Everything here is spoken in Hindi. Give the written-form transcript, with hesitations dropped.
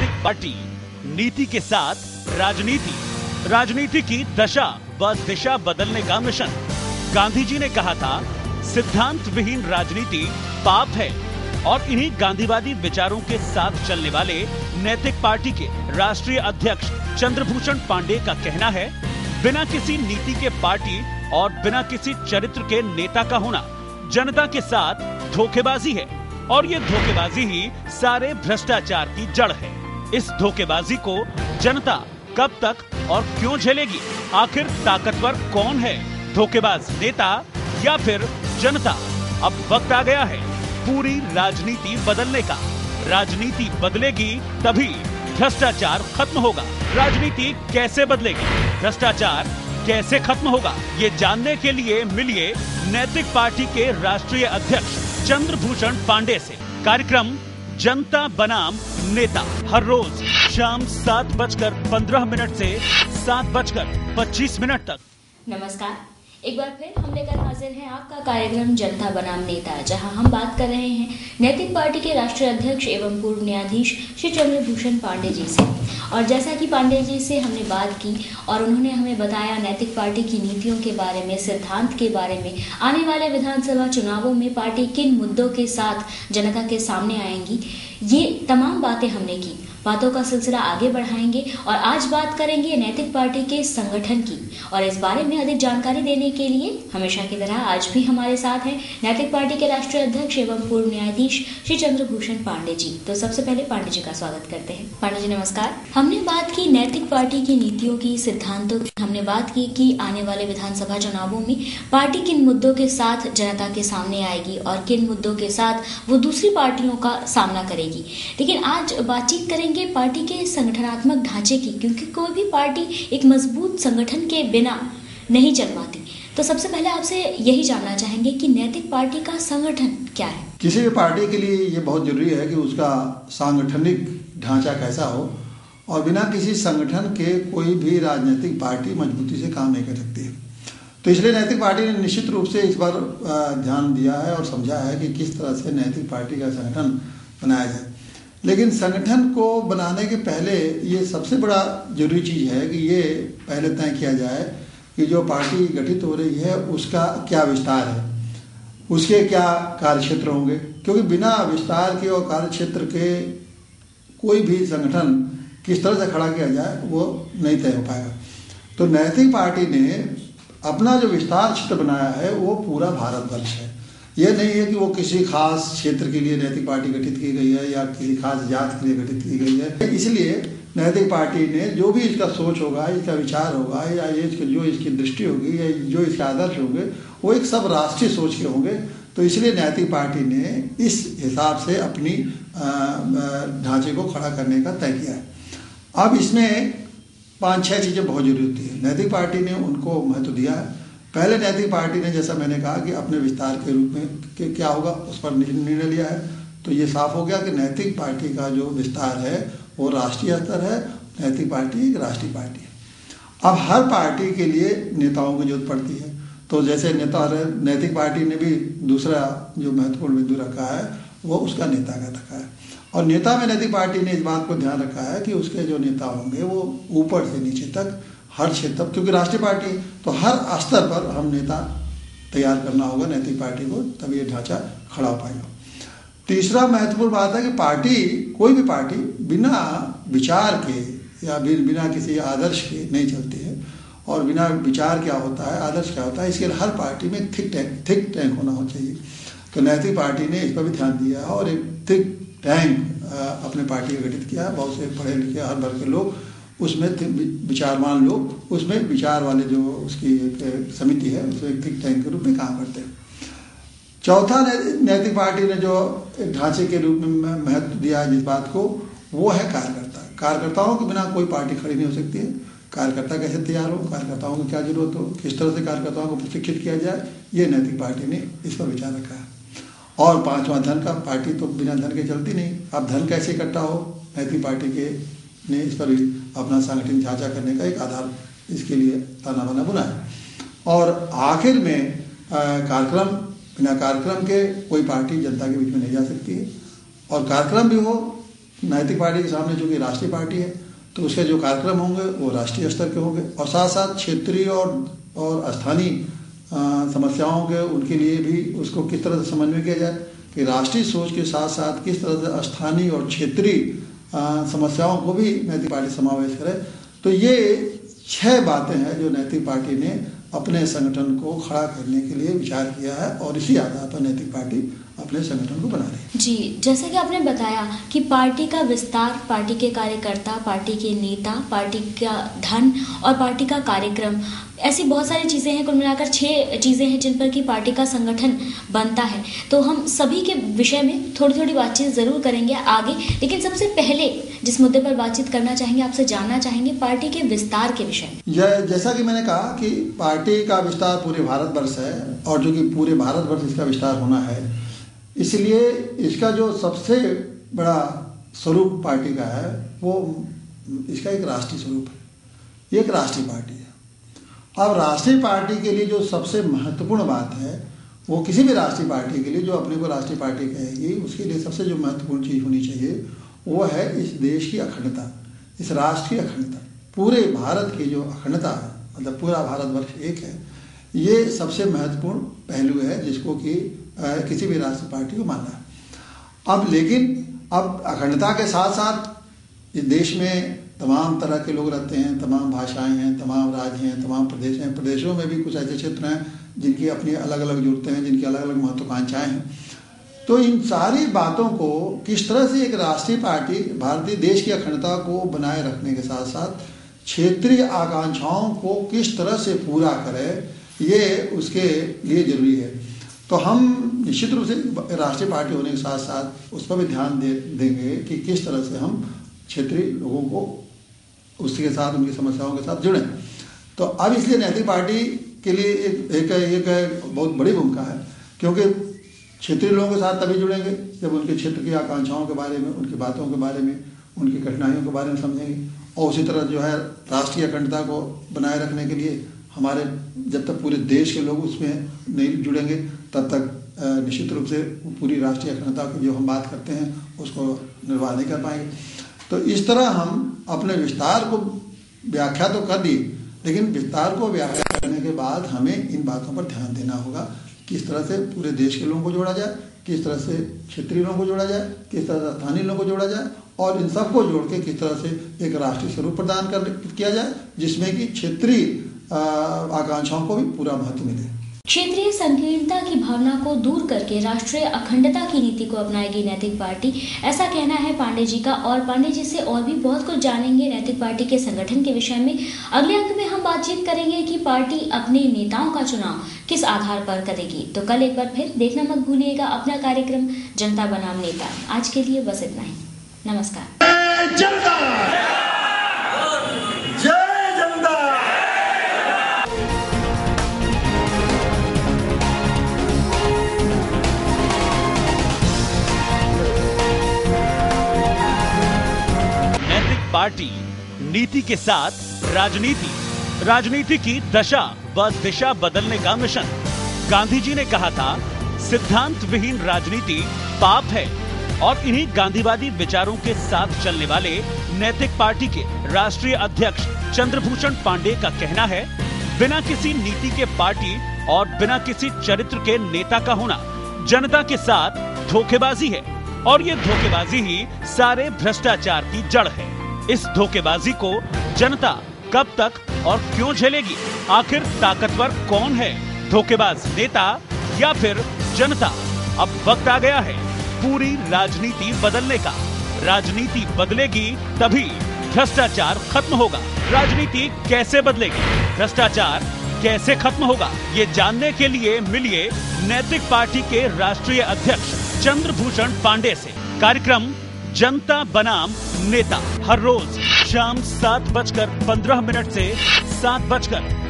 नैतिक पार्टी, नीति के साथ राजनीति, राजनीति की दशा व दिशा बदलने का मिशन। गांधी जी ने कहा था, सिद्धांत विहीन राजनीति पाप है, और इन्हीं गांधीवादी विचारों के साथ चलने वाले नैतिक पार्टी के राष्ट्रीय अध्यक्ष चंद्रभूषण पांडेय का कहना है, बिना किसी नीति के पार्टी और बिना किसी चरित्र के नेता का होना जनता के साथ धोखेबाजी है, और ये धोखेबाजी ही सारे भ्रष्टाचार की जड़ है। इस धोखेबाजी को जनता कब तक और क्यों झेलेगी? आखिर ताकतवर कौन है, धोखेबाज नेता या फिर जनता? अब वक्त आ गया है पूरी राजनीति बदलने का। राजनीति बदलेगी तभी भ्रष्टाचार खत्म होगा। राजनीति कैसे बदलेगी, भ्रष्टाचार कैसे खत्म होगा, ये जानने के लिए मिलिए नैतिक पार्टी के राष्ट्रीय अध्यक्ष चंद्रभूषण पांडेय से। कार्यक्रम जनता बनाम नेता, हर रोज शाम 7:15 से 7:25 तक। नमस्कार, एक बार फिर हम लेकर हाजिर हैं आपका कार्यक्रम जनता बनाम नेता, जहां हम बात कर रहे हैं नैतिक पार्टी के राष्ट्रीय अध्यक्ष एवं पूर्व न्यायाधीश श्री चंद्रभूषण पांडेय जी से। और जैसा कि पांडेय जी से हमने बात की और उन्होंने हमें बताया नैतिक पार्टी की नीतियों के बारे में, सिद्धांत के बारे में, आने वाले विधानसभा चुनावों में पार्टी किन मुद्दों के साथ जनता के सामने आएंगी, ये तमाम बातें हमने की। बातों का सिलसिला आगे बढ़ाएंगे और आज बात करेंगे नैतिक पार्टी के संगठन की। और इस बारे में अधिक जानकारी देने के लिए हमेशा की तरह आज भी हमारे साथ हैं नैतिक पार्टी के राष्ट्रीय अध्यक्ष एवं पूर्व न्यायाधीश श्री चंद्रभूषण पांडेय जी। तो सबसे पहले पांडेय जी का स्वागत करते हैं। पांडेय जी नमस्कार। हमने बात की नैतिक पार्टी की नीतियों की, सिद्धांतों की। हमने बात की कि आने वाले विधानसभा चुनावों में पार्टी किन मुद्दों के साथ जनता के सामने आएगी और किन मुद्दों के साथ वो दूसरी पार्टियों का सामना करेगी। लेकिन आज बातचीत करेंगे पार्टी के संगठनात्मक ढांचे की, क्योंकि कोई भी पार्टी एक मजबूत संगठन के बिना नहीं चल पाती। तो सबसे पहले आपसे यही जानना चाहेंगे कि नैतिक पार्टी का संगठन क्या है? किसी भी पार्टी के लिए ये बहुत जरूरी है कि उसका सांगठनिक ढांचा कैसा हो, और बिना किसी संगठन के कोई भी राजनीतिक पार्टी मजबूती से काम नहीं कर सकती है। तो इसलिए नैतिक पार्टी ने निश्चित रूप से इस बार ध्यान दिया है और समझा है कि किस तरह से नैतिक पार्टी का संगठन बनाया जाए। लेकिन संगठन को बनाने के पहले ये सबसे बड़ा जरूरी चीज़ है कि ये पहले तय किया जाए कि जो पार्टी गठित हो रही है उसका क्या विस्तार है, उसके क्या कार्यक्षेत्र होंगे, क्योंकि बिना विस्तार के और कार्यक्षेत्र के कोई भी संगठन किस तरह से खड़ा किया जाए वो नहीं तय हो पाएगा। तो नैतिक पार्टी ने अपना जो विस्तार क्षेत्र बनाया है वो पूरा भारतवर्ष है। ये नहीं है कि वो किसी खास क्षेत्र के लिए नैतिक पार्टी गठित की गई है या किसी खास जात के लिए गठित की गई है। इसलिए नैतिक पार्टी ने जो भी इसका सोच होगा, इसका विचार होगा, या ये जो इसकी दृष्टि होगी या जो इसके आदर्श होंगे, वो एक सब राष्ट्रीय सोच के होंगे। तो इसलिए नैतिक पार्टी ने इस हिसाब से अपनी ढांचे को खड़ा करने का तय किया है। अब इसमें 5-6 चीज़ें बहुत जरूरी होती है। नैतिक पार्टी ने उनको महत्व दिया है। पहले नैतिक पार्टी ने, जैसा मैंने कहा, कि अपने विस्तार के रूप में क्या होगा उस पर निर्णय लिया है। तो ये साफ हो गया कि नैतिक पार्टी का जो विस्तार है वो राष्ट्रीय स्तर है। नैतिक पार्टी एक राष्ट्रीय पार्टी है। अब हर पार्टी के लिए नेताओं की जरूरत पड़ती है। तो जैसे नैतिक पार्टी ने भी दूसरा जो महत्वपूर्ण बिंदु रखा है वो उसका नेता का रखा है। और नेता में नैतिक पार्टी ने इस बात को ध्यान रखा है कि उसके जो नेता होंगे वो ऊपर से नीचे तक हर क्षेत्र, क्योंकि राष्ट्रीय पार्टी तो हर स्तर पर हम नेता तैयार करना होगा नैतिक पार्टी को, तभी ये ढांचा खड़ा हो पाएगा। तीसरा महत्वपूर्ण बात है कि पार्टी, कोई भी पार्टी बिना विचार के या बिना किसी आदर्श के नहीं चलती है। और बिना विचार क्या होता है, आदर्श क्या होता है, इसके लिए हर पार्टी में थिक टैंक होना हो चाहिए। तो नैतिक पार्टी ने इस पर भी ध्यान दिया है और एक थिक टैंक अपने पार्टी का गठित किया है। बहुत से पढ़े लिखे हर वर्ग के लोग उसमें, विचारवान लोग उसमें, विचार वाले जो उसकी समिति है उसमें एक थिक टैंक के रूप में काम करते हैं। चौथा, नैतिक पार्टी ने जो ढांचे के रूप में महत्व दिया है जिस बात को, वो है कार्यकर्ता। कार्यकर्ताओं के बिना कोई पार्टी खड़ी नहीं हो सकती है। कार्यकर्ता कैसे तैयार हो, कार्यकर्ताओं को क्या जरूरत हो, किस तरह से कार्यकर्ताओं को प्रशिक्षित किया जाए, ये नैतिक पार्टी ने इस पर विचार रखा है। और पांचवा, धन का। पार्टी तो बिना धन के चलती नहीं। अब धन कैसे इकट्ठा हो, नैतिक पार्टी के ने इस पर अपना सांगठनिक ढांचा करने का एक आधार इसके लिए ताना बाना बुनाया। और आखिर में कार्यक्रम, बिना कार्यक्रम के कोई पार्टी जनता के बीच में नहीं जा सकती है। और कार्यक्रम भी हो नैतिक पार्टी के सामने चूंकि राष्ट्रीय पार्टी है तो उसके जो कार्यक्रम होंगे वो राष्ट्रीय स्तर के होंगे और साथ साथ क्षेत्रीय और स्थानीय समस्याओं के उनके लिए भी उसको किस तरह से समन्वय किया जाए कि राष्ट्रीय सोच के साथ साथ किस तरह से स्थानीय और क्षेत्रीय समस्याओं को भी नैतिक पार्टी समावेश करे। तो ये 6 बातें हैं जो नैतिक पार्टी ने अपने संगठन को खड़ा करने के लिए विचार किया है और इसी आधार पर नैतिक पार्टी अपने संगठन को बना रही है। जी, जैसे कि आपने बताया कि पार्टी का विस्तार, पार्टी के कार्यकर्ता, पार्टी के नेता, पार्टी का धन और पार्टी का कार्यक्रम, ऐसी बहुत सारी चीज़ें हैं। कुल मिलाकर 6 चीज़ें हैं जिन पर कि पार्टी का संगठन बनता है। तो हम सभी के विषय में थोड़ी थोड़ी बातचीत ज़रूर करेंगे आगे, लेकिन सबसे पहले जिस मुद्दे पर बातचीत करना चाहेंगे, आपसे जानना चाहेंगे पार्टी के विस्तार के विषय में। जैसा कि मैंने कहा कि पार्टी का विस्तार पूरे भारतवर्ष है और जो कि पूरे भारतवर्ष इसका विस्तार होना है, इसलिए इसका जो सबसे बड़ा स्वरूप पार्टी का है वो इसका एक राष्ट्रीय स्वरूप है, एक राष्ट्रीय पार्टी है। अब राष्ट्रीय पार्टी के लिए जो सबसे महत्वपूर्ण बात है वो किसी भी राष्ट्रीय पार्टी के लिए जो अपने को राष्ट्रीय पार्टी कहेगी उसके लिए सबसे जो महत्वपूर्ण चीज़ होनी चाहिए वो है इस देश की अखंडता, इस राष्ट्र की अखंडता, पूरे भारत की जो अखंडता है, मतलब पूरा भारतवर्ष एक है, ये सबसे महत्वपूर्ण पहलू है जिसको कि किसी भी राष्ट्रीय पार्टी को मानना है। अब लेकिन अब अखंडता के साथ साथ इस देश में तमाम तरह के लोग रहते हैं, तमाम भाषाएं हैं, तमाम राज्य हैं, तमाम प्रदेश हैं, प्रदेशों में भी कुछ ऐसे क्षेत्र हैं जिनकी अपनी अलग अलग जरूरतें हैं, जिनकी अलग अलग महत्वाकांक्षाएं हैं। तो इन सारी बातों को किस तरह से एक राष्ट्रीय पार्टी भारतीय देश की अखंडता को बनाए रखने के साथ साथ क्षेत्रीय आकांक्षाओं को किस तरह से पूरा करे, ये उसके लिए जरूरी है। तो हम निश्चित रूप से राष्ट्रीय पार्टी होने के साथ साथ उस पर भी ध्यान देंगे कि किस तरह से हम क्षेत्रीय लोगों को उसके साथ, उनकी समस्याओं के साथ जुड़ें। तो अब इसलिए नैतिक पार्टी के लिए एक बहुत बड़ी भूमिका है, क्योंकि क्षेत्रीय लोगों के साथ तभी जुड़ेंगे जब उनके क्षेत्र की आकांक्षाओं के बारे में, उनकी बातों के बारे में, उनकी कठिनाइयों के बारे में समझेंगे। और उसी तरह जो है राष्ट्रीय अखंडता को बनाए रखने के लिए हमारे जब तक पूरे देश के लोग उसमें नहीं जुड़ेंगे तब तक निश्चित रूप से पूरी राष्ट्रीय अखंडता की जो हम बात करते हैं उसको निर्वाह नहीं कर पाएंगे। तो इस तरह हम अपने विस्तार को व्याख्या तो कर दी, लेकिन विस्तार को व्याख्या करने के बाद हमें इन बातों पर ध्यान देना होगा, किस तरह से पूरे देश के लोगों को जोड़ा जाए, किस तरह से क्षेत्रीय लोगों को जोड़ा जाए, किस तरह से स्थानीय लोगों को जोड़ा जाए और इन सबको जोड़ के किस तरह से एक राष्ट्रीय स्वरूप प्रदान किया जाए जिसमें कि क्षेत्रीय आकांक्षाओं को भी पूरा महत्व मिले। क्षेत्रीय संकीर्णता की भावना को दूर करके राष्ट्रीय अखंडता की नीति को अपनाएगी नैतिक पार्टी, ऐसा कहना है पांडे जी का। और पांडे जी से और भी बहुत कुछ जानेंगे नैतिक पार्टी के संगठन के विषय में। अगले अंक में हम बातचीत करेंगे कि पार्टी अपने नेताओं का चुनाव किस आधार पर करेगी। तो कल एक बार फिर देखना मत भूलिएगा अपना कार्यक्रम जनता बनाम नेता। आज के लिए बस इतना ही, नमस्कार। पार्टी नीति के साथ राजनीति, राजनीति की दशा व दिशा बदलने का मिशन। गांधी जी ने कहा था, सिद्धांत विहीन राजनीति पाप है। और इन्हीं गांधीवादी विचारों के साथ चलने वाले नैतिक पार्टी के राष्ट्रीय अध्यक्ष चंद्रभूषण पांडे का कहना है, बिना किसी नीति के पार्टी और बिना किसी चरित्र के नेता का होना जनता के साथ धोखेबाजी है और ये धोखेबाजी ही सारे भ्रष्टाचार की जड़ है। इस धोखेबाजी को जनता कब तक और क्यों झेलेगी? आखिर ताकतवर कौन है, धोखेबाज नेता या फिर जनता? अब वक्त आ गया है पूरी राजनीति बदलने का। राजनीति बदलेगी तभी भ्रष्टाचार खत्म होगा। राजनीति कैसे बदलेगी, भ्रष्टाचार कैसे खत्म होगा, ये जानने के लिए मिलिए नैतिक पार्टी के राष्ट्रीय अध्यक्ष चंद्रभूषण पांडे से। कार्यक्रम जनता बनाम नेता हर रोज शाम 7:15 से 7:50